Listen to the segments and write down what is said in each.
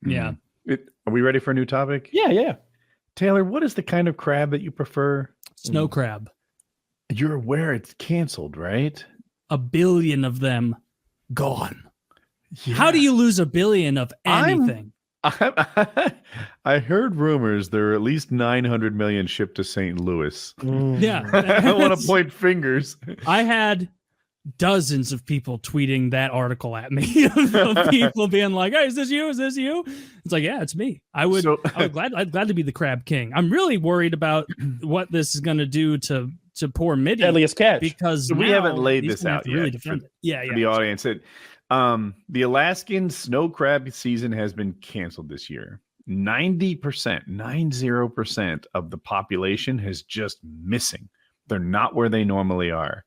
Yeah. Are we ready for a new topic? Yeah. Taylor, what is the kind of crab that you prefer? Snow crab. You're aware it's canceled, right? 1 billion of them gone. Yeah. How do you lose 1 billion of anything? I heard rumors there are at least 900 million shipped to St. Louis. Yeah. I don't want to point fingers. I had dozens of people tweeting that article at me of people being like, "Hey, is this you? Is this you?" It's like, yeah, it's me. I'd glad to be the crab king. I'm really worried about what this is going to do to poor Mitty. Deadliest catch. Because we haven't laid this out yet really defend it. Yeah. For the audience. The Alaskan snow crab season has been canceled this year. 90% of the population is just missing. They're not where they normally are.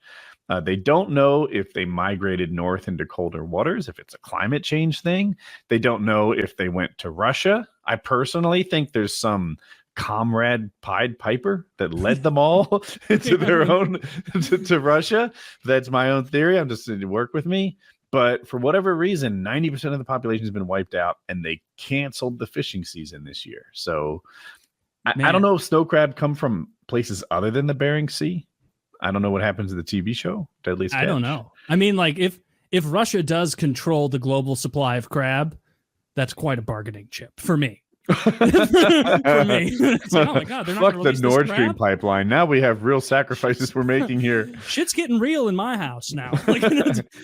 They don't know if they migrated north into colder waters, if it's a climate change thing. They don't know if they went to Russia. I personally think there's some comrade Pied Piper that led them all into their own to Russia. That's my own theory. I'm just saying, work with me. But for whatever reason, 90% of the population has been wiped out, and they canceled the fishing season this year. So I don't know if snow crab come from places other than the Bering Sea. I don't know what happens to the TV show, Deadliest Catch. I don't know. I mean, like, if Russia does control the global supply of crab, that's quite a bargaining chip for me. For me. It's like, oh my God, they're not Fuck the Nord Stream pipeline. Now we have real sacrifices we're making here. Shit's getting real in my house now. Like,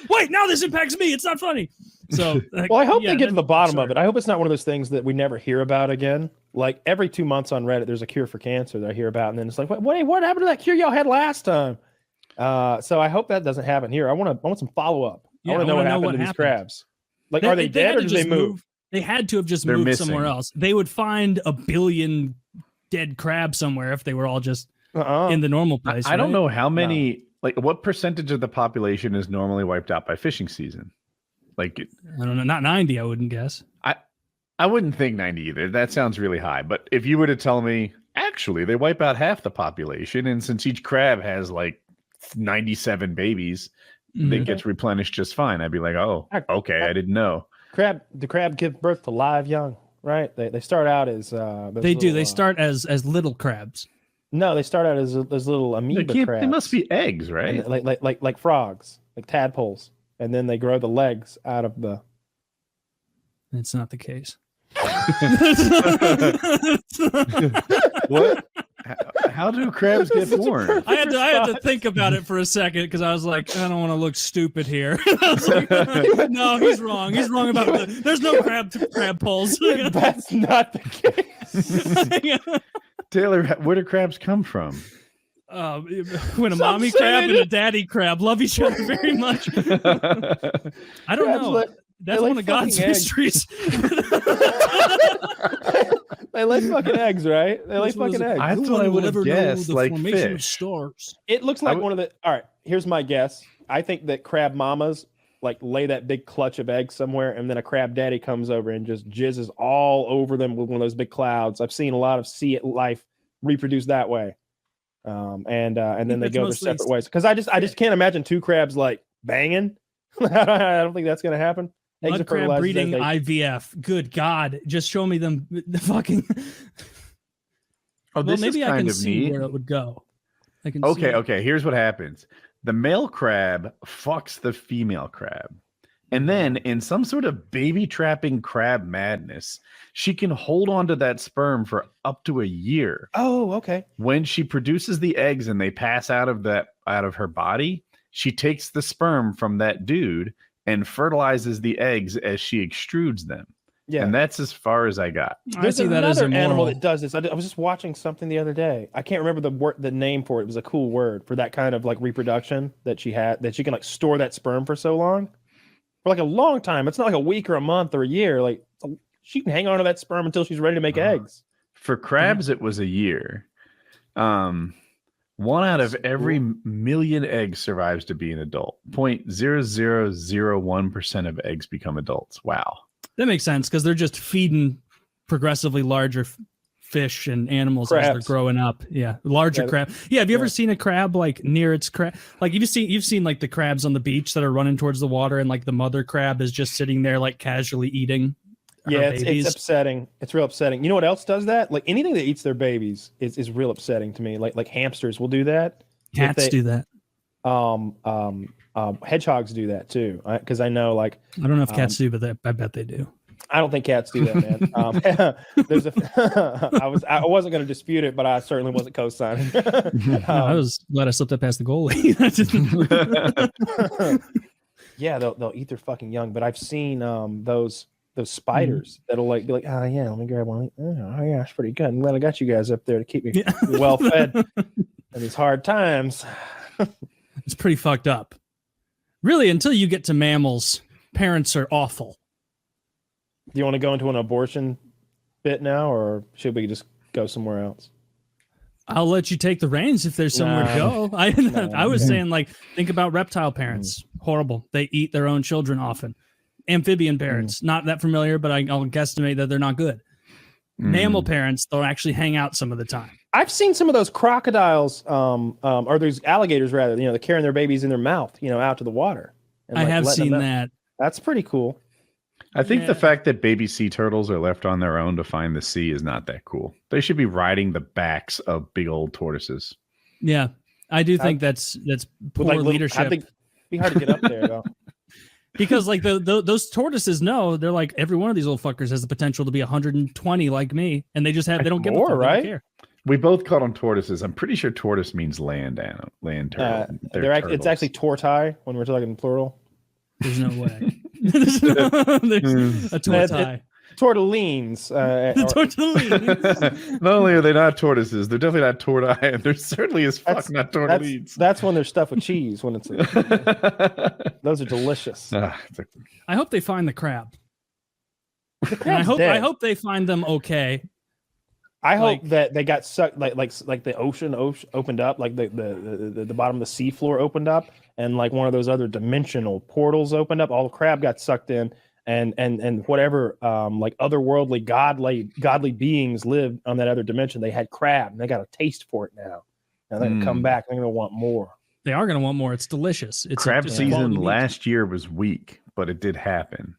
wait, now this impacts me. It's not funny. So, like, well, I hope they get to the bottom of it. I hope it's not one of those things that we never hear about again. Like every 2 months on Reddit, there's a cure for cancer that I hear about, and then it's like, what happened to that cure y'all had last time? So I hope that doesn't happen here. I want some follow up. I want to know what happened to these crabs. Like, are they dead or did they move? They had to have just moved somewhere else. They would find 1 billion dead crabs somewhere if they were all just in the normal place. I don't know how many, like, what percentage of the population is normally wiped out by fishing season? Like, I don't know, not 90, I wouldn't guess. I wouldn't think 90 either. That sounds really high. But if you were to tell me, actually, they wipe out half the population, and since each crab has like 97 babies, that gets replenished just fine, I'd be like, oh, okay, I didn't know. The crab give birth to live young, right? They start out as they start as little crabs. No, they start out as little amoeba crabs. They must be eggs, right? And like frogs, like tadpoles, and then they grow the legs out of the. It's not the case. What? How do crabs get born? I had to think about it for a second because I was like, I don't want to look stupid here. I was like, no, he's wrong. He's wrong about there's no crab poles. That's not the case. Taylor, where do crabs come from? When a mommy crab and a daddy crab love each other very much. I don't know. That's one of God's mysteries. They lay fucking eggs, right? They lay fucking eggs. I thought I would have guessed, like fish. Stars. It looks like one of the. All right, here's my guess. I think that crab mamas like lay that big clutch of eggs somewhere, and then a crab daddy comes over and just jizzes all over them with one of those big clouds. I've seen a lot of sea life reproduce that way, and then they go their separate ways. Because I just can't imagine two crabs like banging. I don't think that's gonna happen. Blood crab breeding IVF. Good God. Just show me them the fucking. Oh, this maybe is kind I can of see neat. Where it would go. I can Okay. Here's what happens. The male crab fucks the female crab. And then in some sort of baby trapping crab madness, she can hold on to that sperm for up to a year. Oh, okay. When she produces the eggs and they pass out of her body, she takes the sperm from that dude and fertilizes the eggs as she extrudes them. Yeah. And that's as far as I got. There's another animal that does this. I was just watching something the other day. I can't remember the name for it. It was a cool word for that kind of like reproduction that she had, that she can like store that sperm for so long. For like a long time. It's not like a week or a month or a year. Like she can hang on to that sperm until she's ready to make eggs. For crabs, it was a year. 1 out of every million eggs survives to be an adult. 0.0001% of eggs become adults. Wow. That makes sense because they're just feeding progressively larger fish and animals as they're growing up. Yeah, larger crab. Yeah, have you ever seen a crab like near its crab? Like you've seen like the crabs on the beach that are running towards the water, and like the mother crab is just sitting there like casually eating Yeah, babies. it's upsetting. It's real upsetting. You know what else does that? Like anything that eats their babies is real upsetting to me. Like hamsters will do that. Cats do that. Hedgehogs do that too. Because I know, like, I don't know if cats do, but I bet they do. I don't think cats do that, man. There's I wasn't going to dispute it, but I certainly wasn't co-signing. I was glad I slipped up past the goalie. Yeah, they'll eat their fucking young. But I've seen those spiders that'll like be like, oh yeah, let me grab one. Oh yeah, it's pretty good. I'm glad I got you guys up there to keep me well fed in these hard times. It's pretty fucked up. Really, until you get to mammals, parents are awful. Do you want to go into an abortion bit now, or should we just go somewhere else? I'll let you take the reins if there's somewhere to go. I was saying, like, think about reptile parents. Horrible. They eat their own children often. Amphibian parents, not that familiar, but I'll guesstimate that they're not good. Mammal parents, they'll actually hang out some of the time. I've seen some of those crocodiles, or those alligators rather. They're carrying their babies in their mouth, out to the water. And, I have seen that. That's pretty cool. I think the fact that baby sea turtles are left on their own to find the sea is not that cool. They should be riding the backs of big old tortoises. Yeah, I do think that's poor leadership. I think it'd be hard to get up there though. Because like those tortoises know, they're like, every one of these little fuckers has the potential to be 120 like me, and they just have they don't give more, a fuck, right? They don't care. We both call them tortoises. I'm pretty sure tortoise means land animal, land turtle. It's actually tortai when we're talking plural. There's no way. there's a tortai. Tortellines. Tortellines. Not only are they not tortoises, they're definitely not torti, and they're certainly as fuck not tortellines. That's when they're stuffed with cheese. When it's those are delicious. I hope they find the crab. I hope they find them okay. I hope that they got sucked, like the ocean opened up, like the bottom of the sea floor opened up, and like one of those other dimensional portals opened up. All the crab got sucked in, and whatever like otherworldly godly beings lived on that other dimension. They had crab, and they got a taste for it now. And they're gonna come back. They're gonna want more. They are gonna want more. It's delicious. Crab season last year was weak, but it did happen.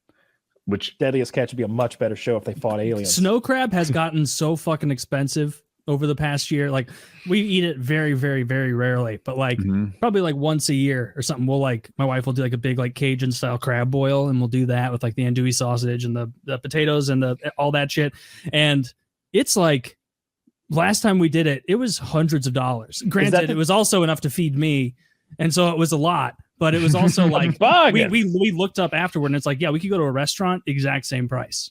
Which Deadliest Catch would be a much better show if they fought aliens. Snow crab has gotten so fucking expensive over the past year. Like we eat it very, very, very rarely, but like probably like once a year or something. We'll like my wife will do like a big like Cajun style crab boil, and we'll do that with like the andouille sausage and the potatoes and all that shit. And it's like last time we did it, it was hundreds of dollars. Granted, it was also enough to feed me, and so it was a lot. But it was also like we looked up afterward, and it's like, yeah, we could go to a restaurant, exact same price.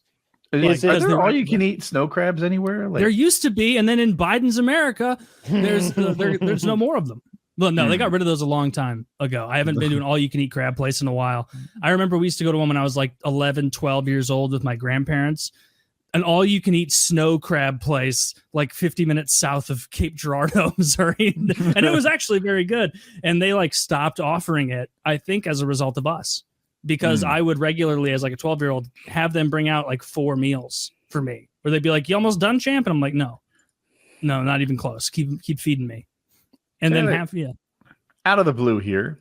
Are there all you can eat snow crabs anywhere? There used to be, and then in Biden's America, there's no more of them. Well, no, they got rid of those a long time ago. I haven't been to an all you can eat crab place in a while. I remember we used to go to one when I was like 11, 12 years old with my grandparents. An all-you-can-eat snow crab place, like 50 minutes south of Cape Girardeau, Missouri, and it was actually very good. And they like stopped offering it, I think, as a result of us, because I would regularly, as like a 12-year-old, have them bring out like 4 meals for me, where they'd be like, "You almost done, champ?" And I'm like, "No, not even close. Keep feeding me." And then out of the blue here,